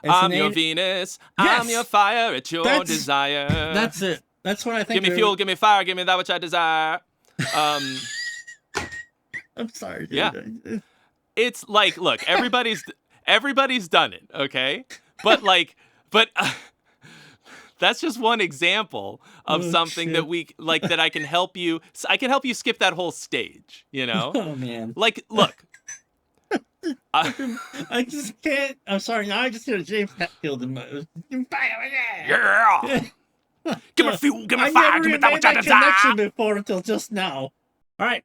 I'm your Venus. Yes! I'm your fire. It's your desire. That's it. That's what I think. Give me fuel. Give me fire. Give me that which I desire. I'm sorry, dude. Yeah. It's like, look, everybody's done it, okay? But that's just one example of something that we like that I can help you skip that whole stage, you know? Oh man. Like, look. I just can't. I'm sorry. Now I just hear James Hetfield in my. Yeah. Give me fuel. Give me fire. Give me that which I desire. Connection before until just now. All right.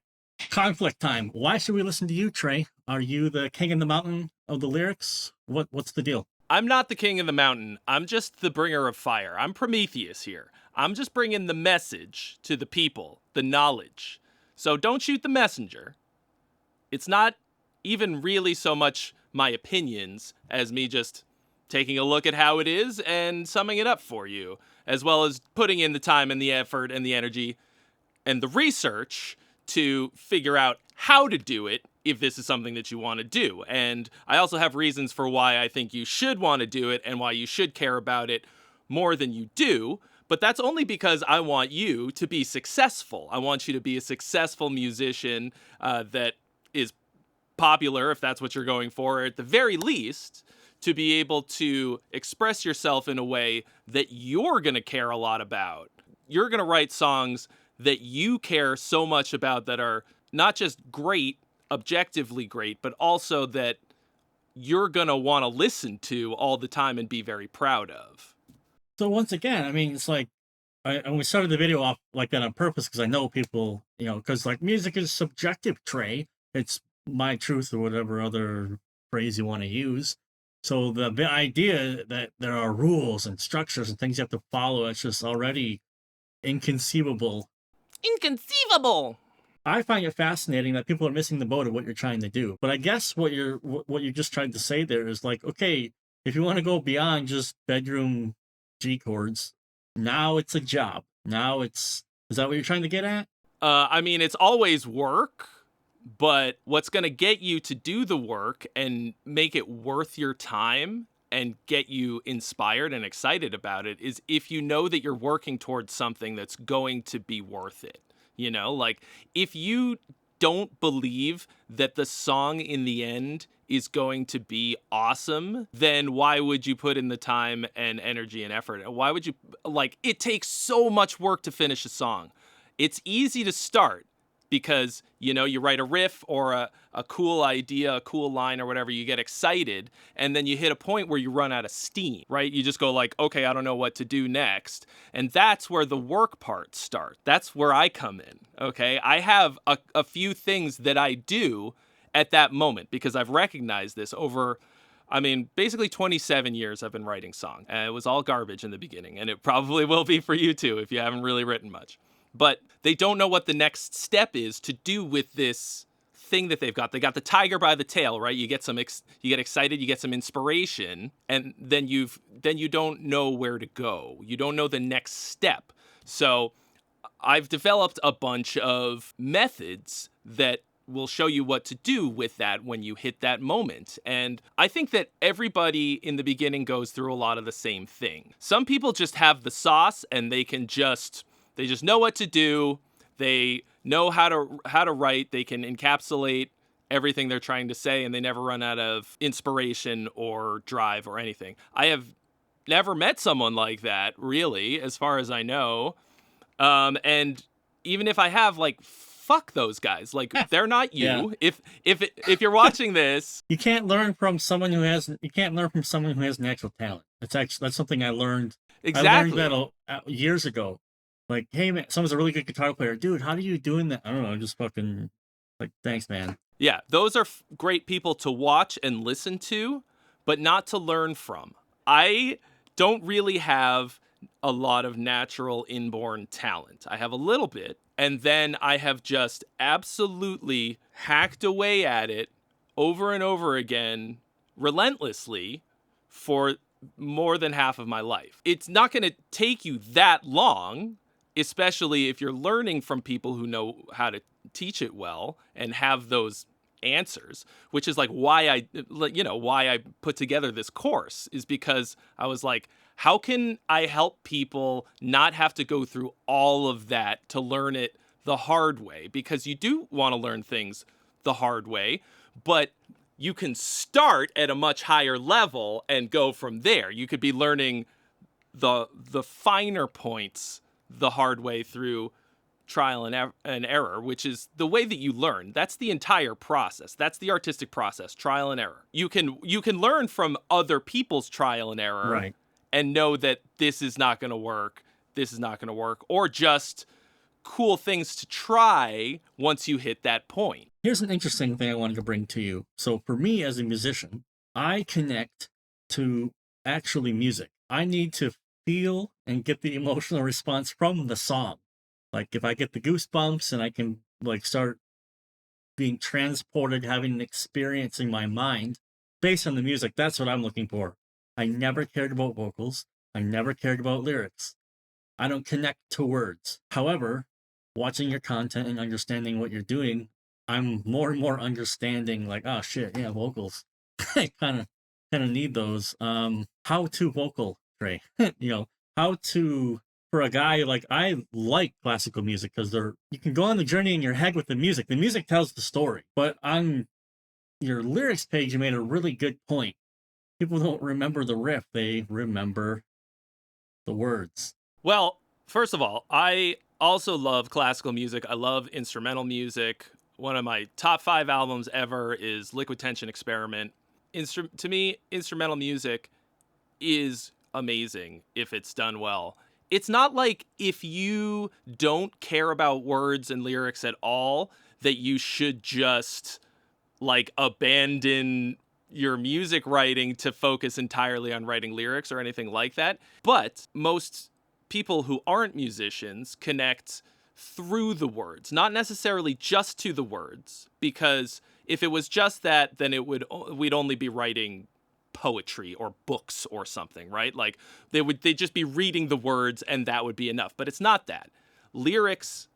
Conflict time. Why should we listen to you, Trey? Are you the king in the mountain of the lyrics? What's the deal? I'm not the king of the mountain. I'm just the bringer of fire. I'm Prometheus here. I'm just bringing the message to the people, the knowledge. So don't shoot the messenger. It's not even really so much my opinions as me just taking a look at how it is and summing it up for you, as well as putting in the time and the effort and the energy and the research to figure out how to do it if this is something that you want to do. And I also have reasons for why I think you should want to do it and why you should care about it more than you do. But that's only because I want you to be successful. I want you to be a successful musician that is popular, if that's what you're going for, or at the very least, to be able to express yourself in a way that you're going to care a lot about. You're going to write songs that you care so much about that are not just great, objectively great, but also that you're going to want to listen to all the time and be very proud of. So once again, I mean, it's like, and we started the video off like that on purpose because I know people, you know, because like music is subjective, Trey. It's my truth or whatever other phrase you want to use. So the idea that there are rules and structures and things you have to follow, it's just already inconceivable. Inconceivable! I find it fascinating that people are missing the boat of what you're trying to do. But I guess what you just tried to say there is like, okay, if you want to go beyond just bedroom G chords, now it's a job. Now is that what you're trying to get at? I mean, it's always work, but what's going to get you to do the work and make it worth your time and get you inspired and excited about it is if you know that you're working towards something that's going to be worth it. You know, like if you don't believe that the song in the end is going to be awesome, then why would you put in the time and energy and effort? Why would you, like, it takes so much work to finish a song. It's easy to start because, you know, you write a riff or a cool idea, a cool line or whatever, you get excited, and then you hit a point where you run out of steam, right? You just go like, okay, I don't know what to do next. And that's where the work part starts. That's where I come in, okay? I have a few things that I do at that moment because I've recognized this over, I mean, basically 27 years I've been writing songs. And it was all garbage in the beginning, and it probably will be for you too if you haven't really written much. But they don't know what the next step is to do with this thing that they've got. They got the tiger by the tail, right? You get you get excited, you get some inspiration, and then you don't know where to go. You don't know the next step. So I've developed a bunch of methods that will show you what to do with that when you hit that moment. And I think that everybody in the beginning goes through a lot of the same thing. Some people just have the sauce and they just know what to do. They know how to write. They can encapsulate everything they're trying to say, and they never run out of inspiration or drive or anything. I have never met someone like that, really, as far as I know. And even if I have, like, fuck those guys. Like, they're not you. Yeah. If you're watching this, you can't learn from someone who has natural talent. That's something I learned. Exactly. I learned that years ago. Like, hey man, someone's a really good guitar player. Dude, how do you doing that? I don't know, just fucking like, thanks, man. Yeah, those are great people to watch and listen to, but not to learn from. I don't really have a lot of natural inborn talent. I have a little bit, and then I have just absolutely hacked away at it over and over again, relentlessly, for more than half of my life. It's not going to take you that long, especially if you're learning from people who know how to teach it well and have those answers, which is like why I put together this course, is because I was like, how can I help people not have to go through all of that to learn it the hard way? Because you do want to learn things the hard way, but you can start at a much higher level and go from there. You could be learning the finer points the hard way through trial and error, which is the way that you learn. That's the entire process. That's the artistic process, trial and error. You can learn from other people's trial and error, Right. and know that this is not going to work, this is not going to work, or just cool things to try once you hit that point. Here's an interesting thing I wanted to bring to you. So for me as a musician, I connect to actually music. I need to feel and get the emotional response from the song. Like if I get the goosebumps and I can like start being transported, having an experience in my mind based on the music, that's what I'm looking for. I never cared about vocals. I never cared about lyrics. I don't connect to words. However, watching your content and understanding what you're doing, I'm more and more understanding like, oh shit, yeah, vocals. I kind of need those. How to vocal, Trey. How to, for a guy like, I like classical music because you can go on the journey in your head with the music. The music tells the story. But on your lyrics page, you made a really good point. People don't remember the riff, they remember the words. Well, first of all, I also love classical music. I love instrumental music. One of my top 5 albums ever is Liquid Tension Experiment. To me, instrumental music is amazing if it's done well. It's not like if you don't care about words and lyrics at all, that you should just like abandon your music writing to focus entirely on writing lyrics or anything like that. But most people who aren't musicians connect through the words, not necessarily just to the words, because if it was just that, then we'd only be writing poetry or books or something, right? Like they'd just be reading the words and that would be enough. But it's not that. Lyrics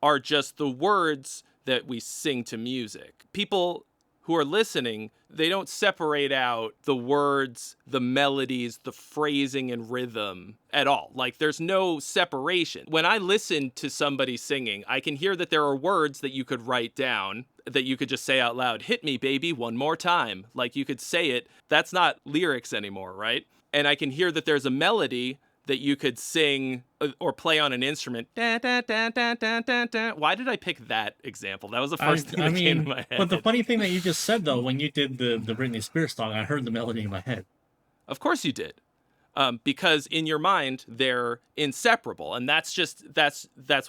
are just the words that we sing to music. People who are listening, they don't separate out the words, the melodies, the phrasing and rhythm at all. Like there's no separation. When I listen to somebody singing, I can hear that there are words that you could write down, that you could just say out loud, hit me baby one more time. Like you could say it. That's not lyrics anymore, right? And I can hear that there's a melody that you could sing or play on an instrument. Da, da, da, da, da, da, da. Why did I pick that example? That was the first thing that came to my head. But the funny thing that you just said, though, when you did the Britney Spears song, I heard the melody in my head. Of course you did. Because in your mind, they're inseparable. And that's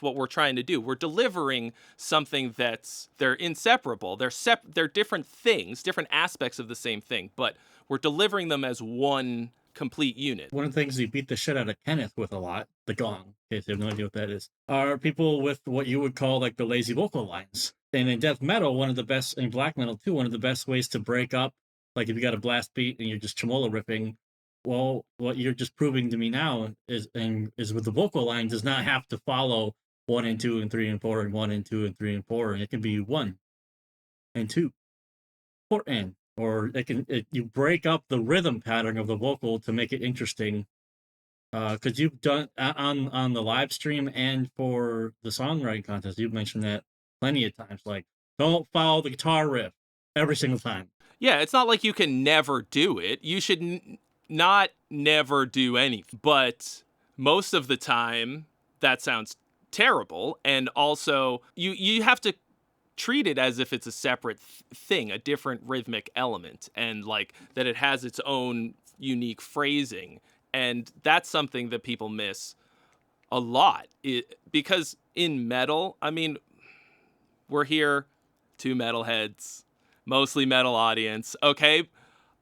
what we're trying to do. We're delivering something they're inseparable. They're different things, different aspects of the same thing, but we're delivering them as one complete unit. One of the things you beat the shit out of Kenneth with a lot, the gong, in case you have no idea what that is, are people with what you would call like the lazy vocal lines. And in death metal, one of the best, in black metal too, one of the best ways to break up, like if you got a blast beat and you're just tremolo ripping, well, what you're just proving to me now is with the vocal line does not have to follow 1 and 2 and 3 and 4 and 1 and 2 and 3 and 4, and it can be 1 and 2, 4 and. Or you break up the rhythm pattern of the vocal to make it interesting. Because you've done on the live stream and for the songwriting contest, you've mentioned that plenty of times. Like, don't follow the guitar riff every single time. Yeah, it's not like you can never do it. You should not never do anything. But most of the time, that sounds terrible. And also, you have to treat it as if it's a separate thing, a different rhythmic element, and like that it has its own unique phrasing. And that's something that people miss a lot. Because in metal, I mean, we're here, 2 metalheads, mostly metal audience. Okay,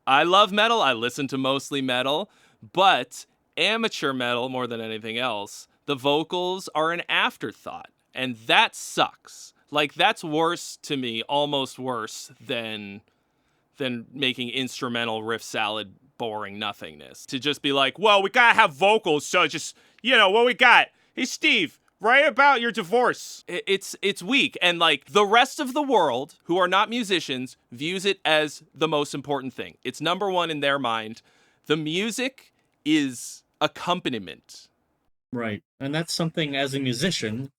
I love metal. I listen to mostly metal, but amateur metal more than anything else, the vocals are an afterthought, and that sucks. Like, that's worse to me, almost worse than making instrumental riff salad boring nothingness. To just be like, well, we gotta have vocals, so just, what we got? Hey, Steve, Write about your divorce. It's weak. And like the rest of the world who are not musicians views it as the most important thing. It's number one in their mind. The music is accompaniment. Right. And that's something as a musician,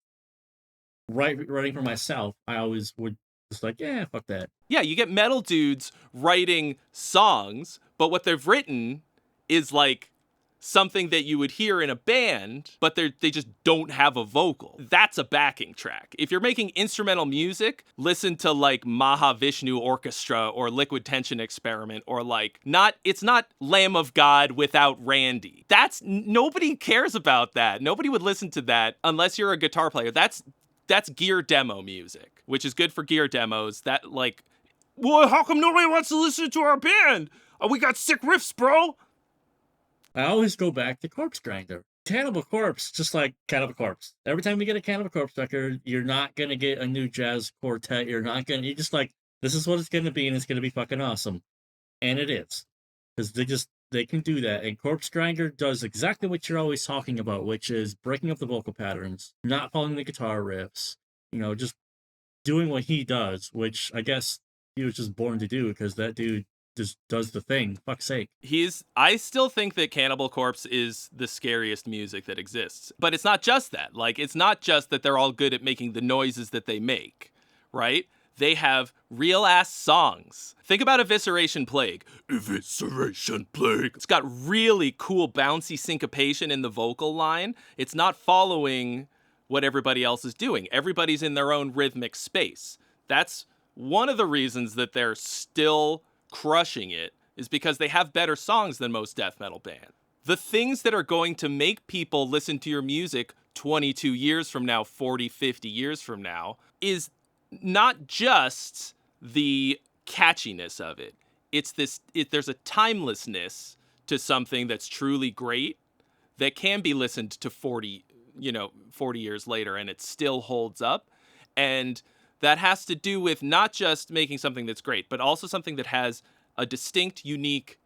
writing for myself, I always would just like, yeah, fuck that. Yeah, you get metal dudes writing songs, but what they've written is like something that you would hear in a band, but they just don't have a vocal. That's a backing track. If you're making instrumental music, listen to like Mahavishnu Orchestra or Liquid Tension Experiment or like it's not Lamb of God without Randy. Nobody cares about that. Nobody would listen to that unless you're a guitar player. That's gear demo music, which is good for gear demos. That like, well, how come nobody wants to listen to our band? We got sick riffs, bro. I always go back to Corpse Grinder. Cannibal Corpse, just like Cannibal Corpse. Every time you get a Cannibal Corpse record, you're not going to get a new jazz quartet. You're just like, this is what it's going to be, and it's going to be fucking awesome. And it is. Because they can do that. And Corpse Grinder does exactly what you're always talking about, which is breaking up the vocal patterns, not following the guitar riffs, just doing what he does, which I guess he was just born to do because that dude just does the thing. Fuck's sake. I still think that Cannibal Corpse is the scariest music that exists. But it's not just that. Like, it's not just that they're all good at making the noises that they make, right? They have real-ass songs. Think about Evisceration Plague. Evisceration Plague. It's got really cool bouncy syncopation in the vocal line. It's not following what everybody else is doing. Everybody's in their own rhythmic space. That's one of the reasons that they're still crushing it, is because they have better songs than most death metal bands. The things that are going to make people listen to your music 22 years from now, 40, 50 years from now, is not just the catchiness of it. There's a timelessness to something that's truly great that can be listened to 40 years later and it still holds up. And that has to do with not just making something that's great, but also something that has a distinct, unique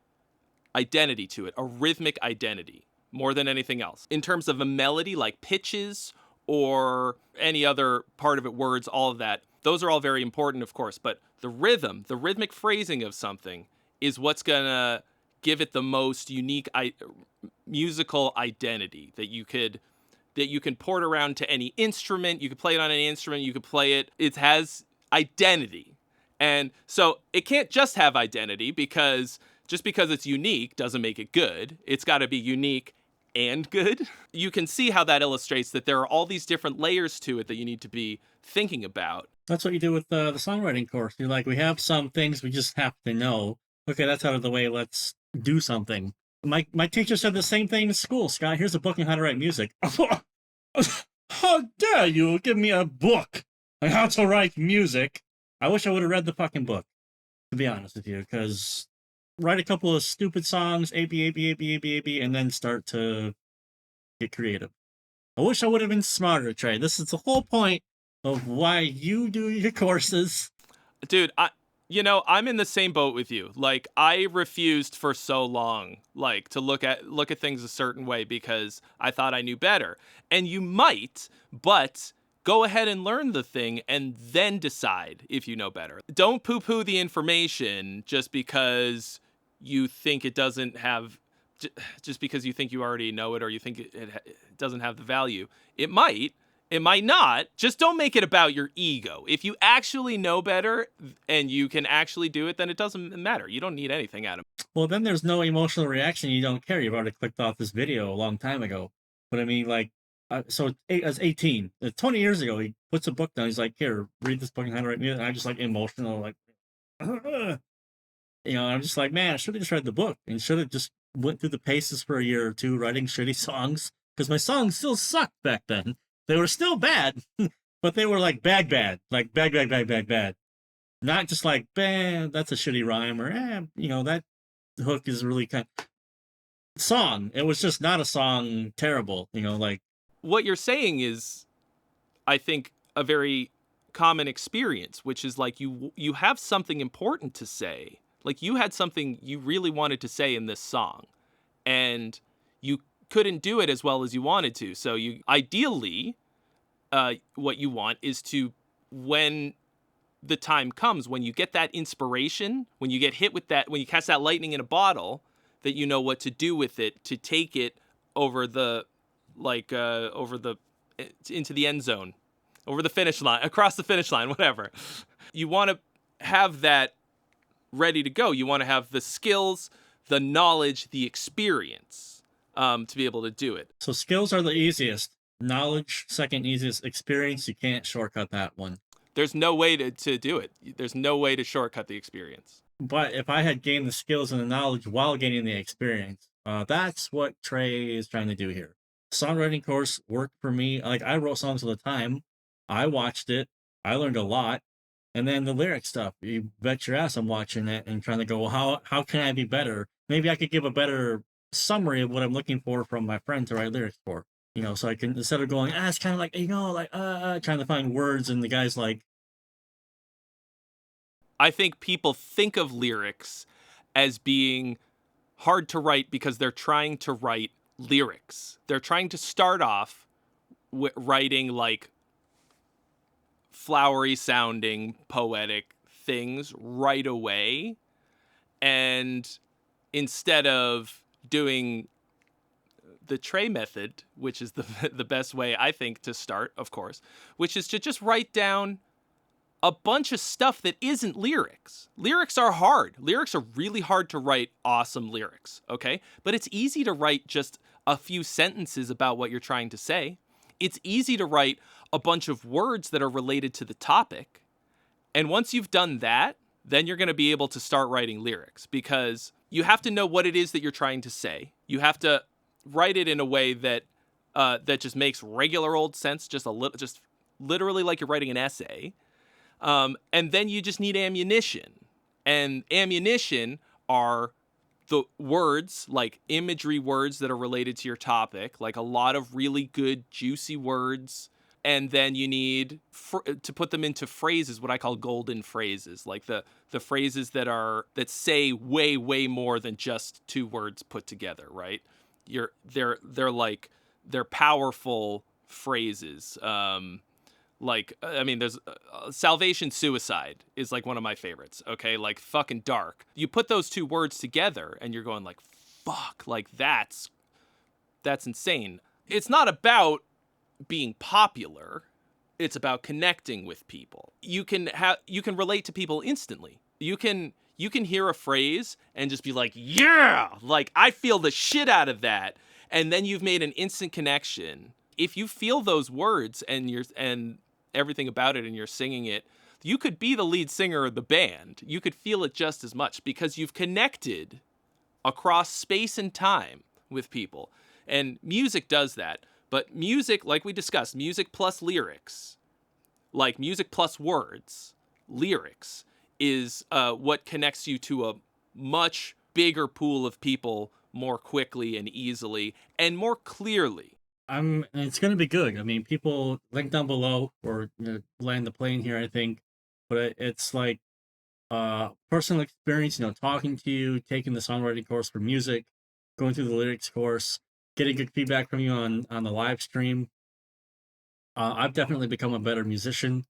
identity to it, a rhythmic identity, more than anything else. In terms of a melody, like pitches or any other part of it, words, all of that, those are all very important, of course. But the rhythm, the rhythmic phrasing of something is what's going to give it the most unique musical identity that you can port around to any instrument. You can play it on any instrument. You can play it. It has identity. And so it can't just have identity because just because it's unique doesn't make it good. It's got to be unique and good. You can see how that illustrates that there are all these different layers to it that you need to be thinking about. That's what you do with the songwriting course. You're like, we have some things we just have to know. Okay, that's out of the way. Let's do something. My teacher said the same thing in school. Scott, here's a book on how to write music. How dare you give me a book on how to write music? I wish I would have read the fucking book, to be honest with you, because write a couple of stupid songs, A, B, A, B, A, B, A, B, A, B, and then start to get creative. I wish I would have been smarter, Trey. This is the whole point of why you do your courses. Dude, I'm in the same boat with you. Like, I refused for so long, like, to look at things a certain way because I thought I knew better. And you might, but go ahead and learn the thing and then decide if you know better. Don't poo-poo the information just because you think it doesn't have, just because you think you already know it or you think it doesn't have the value. It might not. Just don't make it about your ego. If you actually know better and you can actually do it, then it doesn't matter. You don't need anything out of it. Well, then there's no emotional reaction. You don't care. You've already clicked off this video a long time ago. But I mean, like, so I was 18. 20 years ago, he puts a book down. He's like, here, read this book on how to write music. And I'm just like emotional, like, I'm just like, man, I should have just read the book and should have just went through the paces for a year or two writing shitty songs because my songs still sucked back then. They were still bad, but they were like bad, like bad. Not just like, that's a shitty rhyme or, that hook is really kind of song. It was just not a song terrible, like. What you're saying is, I think, a very common experience, which is like you have something important to say. Like you had something you really wanted to say in this song and you couldn't do it as well as you wanted to. So you ideally what you want is to, when the time comes, when you get that inspiration, when you get hit with that, when you catch that lightning in a bottle, that you know what to do with it to take it over the, into the end zone, over the finish line, across the finish line, whatever. You want to have that ready to go. You want to have the skills, the knowledge, the experience to be able to do it. So skills are the easiest. Knowledge, second easiest. Experience, you can't shortcut that one. There's no way to do it. There's no way to shortcut the experience. But if I had gained the skills and the knowledge while gaining the experience, that's what Trey is trying to do here. Songwriting course worked for me. Like, I wrote songs all the time. I watched it. I learned a lot. And then the lyric stuff, you bet your ass I'm watching it and trying to go, well, how can I be better? Maybe I could give a better summary of what I'm looking for from my friend to write lyrics for. You know, so I can, instead of going, it's kind of like, trying to find words, and the guy's like, I think people think of lyrics as being hard to write because they're trying to write lyrics. They're trying to start off writing like flowery sounding, poetic things right away. And instead of doing the Trey method, which is the best way, I think, to start, of course, which is to just write down a bunch of stuff that isn't lyrics. Lyrics are hard. Lyrics are really hard to write awesome lyrics, okay? But it's easy to write just a few sentences about what you're trying to say. It's easy to write a bunch of words that are related to the topic. And once you've done that, then you're going to be able to start writing lyrics, because you have to know what it is that you're trying to say. You have to write it in a way that that just makes regular old sense, just literally like you're writing an essay. And then you just need ammunition. And ammunition are the words, like imagery words that are related to your topic, like a lot of really good, juicy words. And then you need to put them into phrases, what I call golden phrases, like the phrases that say way, way more than just two words put together, right? They're powerful phrases. There's salvation, suicide is like one of my favorites. Okay. Like fucking dark. You put those two words together and you're going like, fuck, like that's insane. It's not about being popular. It's about connecting with people. You can relate to people instantly. You can hear a phrase and just be like, yeah, like I feel the shit out of that. And then you've made an instant connection. If you feel those words and everything about it and you're singing it, you could be the lead singer of the band. You could feel it just as much because you've connected across space and time with people. And music does that. But music, like we discussed, music plus lyrics, like music plus words, lyrics is what connects you to a much bigger pool of people more quickly and easily and more clearly. It's going to be good. I mean, people link down below or land the plane here, I think. But it's like personal experience, talking to you, taking the songwriting course for music, going through the lyrics course, getting good feedback from you on the live stream. I've definitely become a better musician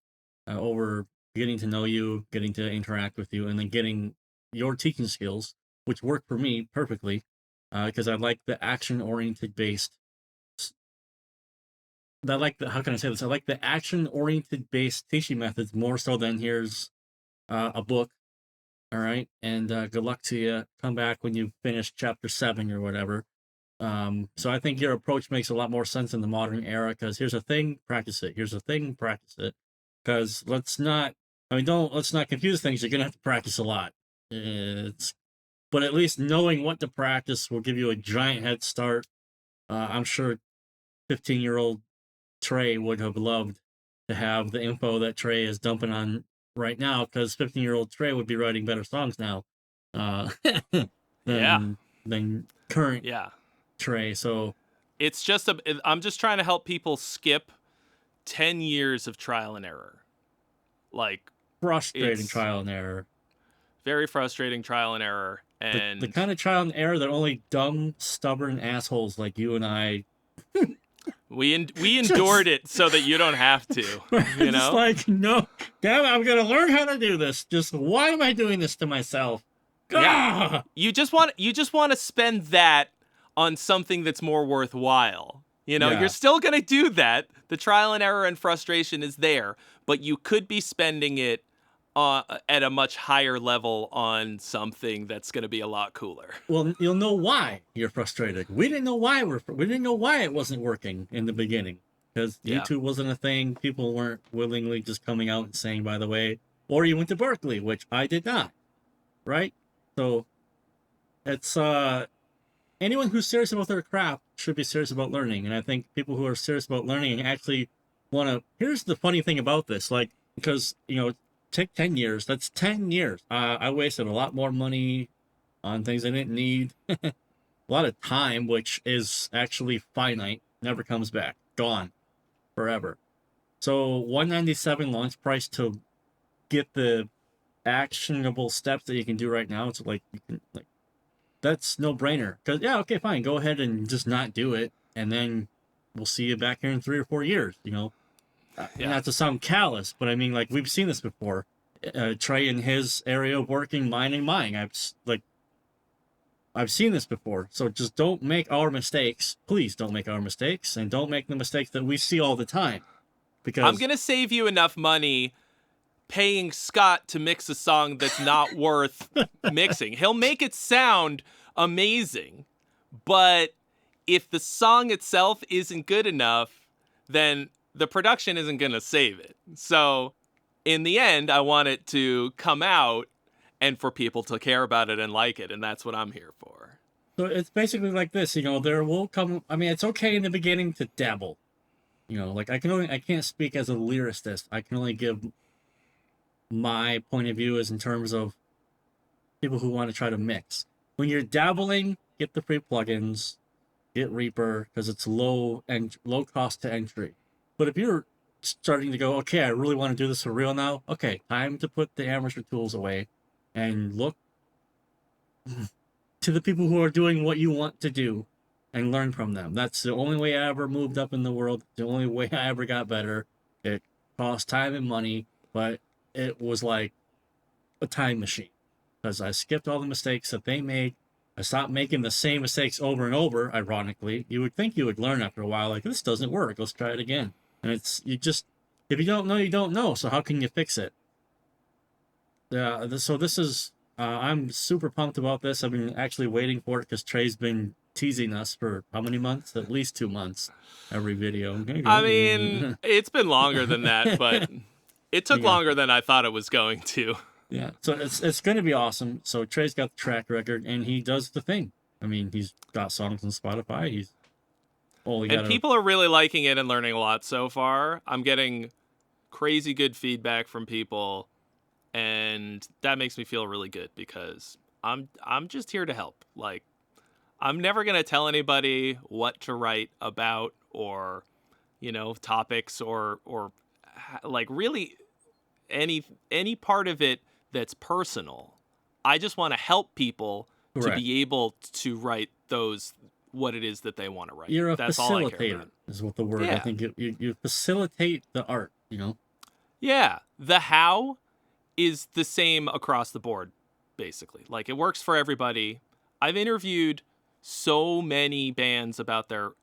over getting to know you, getting to interact with you, and then getting your teaching skills, which work for me perfectly, because I like the action-oriented based. How can I say this? I like the action-oriented based teaching methods more so than here's a book, all right, and good luck to you. Come back when you finish chapter 7 or whatever. So I think your approach makes a lot more sense in the modern era, because here's a thing, practice it. Here's a thing, practice it. Because let's not confuse things. You're gonna have to practice a lot. But at least knowing what to practice will give you a giant head start. I'm sure 15-year-old Trey would have loved to have the info that Trey is dumping on right now, because 15-year-old Trey would be writing better songs now than current Trey. So it's just I'm just trying to help people skip 10 years of trial and error. Like frustrating trial and error. Very frustrating trial and error. And the kind of trial and error that only dumb, stubborn assholes like you and I We endured it so that you don't have to, you know? Just like, no, damn it, I'm going to learn how to do this. Just why am I doing this to myself? Yeah. Ah! You just want to spend that on something that's more worthwhile. You know, Yeah. you're still going to do that. The trial and error and frustration is there, but you could be spending it at a much higher level on something that's going to be a lot cooler. Well, you'll know why you're frustrated. We didn't know why we didn't know why it wasn't working in the beginning, because Yeah. YouTube wasn't a thing. People weren't willingly just coming out and saying, by the way, or you went to Berkeley, which I did not, right? So it's anyone who's serious about their craft should be serious about learning, and I think people who are serious about learning actually want to. Here's the funny thing about this, like, because take 10 years. That's 10 years. I wasted a lot more money on things I didn't need. A lot of time, which is actually finite, never comes back, gone forever. So $197 launch price to get the actionable steps that you can do right now. It's like, you can, like, that's no brainer. Because yeah, okay, fine, go ahead and just not do it, and then we'll see you back here in 3 or 4 years. Not to sound callous, but I mean, like, we've seen this before. Trey in his area of working, mine and mine. I've seen this before. So just don't make our mistakes. Please don't make our mistakes, and don't make the mistakes that we see all the time. Because I'm gonna save you enough money paying Scott to mix a song that's not worth mixing. He'll make it sound amazing, but if the song itself isn't good enough, then the production isn't gonna save it. So in the end, I want it to come out and for people to care about it and like it, and that's what I'm here for. So it's basically like this, there will come, I mean, it's okay in the beginning to dabble. Like I can't speak as a lyricist. I can only give my point of view is in terms of people who want to try to mix. When you're dabbling, get the free plugins, get Reaper, because it's low cost to entry. But if you're starting to go, okay, I really want to do this for real now, okay, time to put the amateur tools away and look to the people who are doing what you want to do and learn from them. That's the only way I ever moved up in the world, the only way I ever got better. It cost time and money, but it was like a time machine, because I skipped all the mistakes that they made. I stopped making the same mistakes over and over. Ironically, you would think you would learn after a while, like, this doesn't work, let's try it again. And if you don't know, you don't know. So how can you fix it? So this is, I'm super pumped about this. I've been actually waiting for it because Trey's been teasing us for how many months? At least 2 months, every video. I mean, it's been longer than that, but it took longer than I thought it was going to. Yeah, so it's going to be awesome. So Trey's got the track record, and he does the thing. I mean, he's got songs on Spotify. People are really liking it and learning a lot so far. I'm getting crazy good feedback from people, and that makes me feel really good because I'm just here to help. Like, I'm never gonna tell anybody what to write about or, topics or like really any part of it that's personal. I just want to help people to be able to write what it is that they want to write. You're a That's all I care facilitator, about. is what the word. I think you facilitate the art. Yeah, the how is the same across the board, basically. Like, it works for everybody. I've interviewed so many bands about their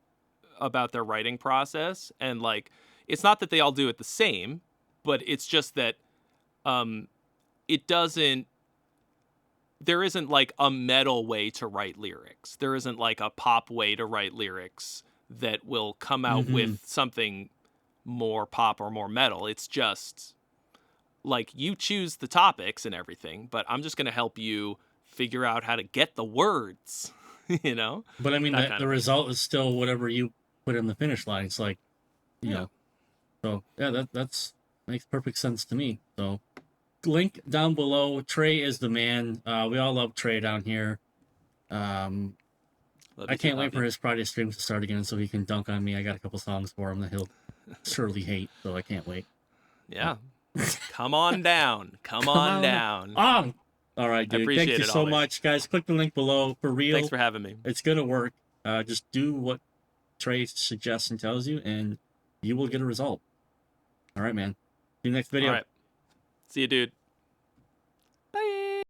writing process, and like, it's not that they all do it the same, but it's just that there isn't like a metal way to write lyrics. There isn't like a pop way to write lyrics that will come out with something more pop or more metal. It's just like, you choose the topics and everything, but I'm just going to help you figure out how to get the words, But I mean, the result is still whatever you put in the finish line. It's like, so yeah, that's makes perfect sense to me. So link down below. Trey is the man. We all love Trey down here. I can't wait for his Friday streams to start again so he can dunk on me. I got a couple songs for him that he'll surely hate, so I can't wait. Yeah. Come on down. Come on down. All right, dude. Thank you so much, guys. Click the link below, for real. Thanks for having me. It's gonna work. Just do what Trey suggests and tells you, and you will get a result. All right, man. See you next All video. right. See you, dude.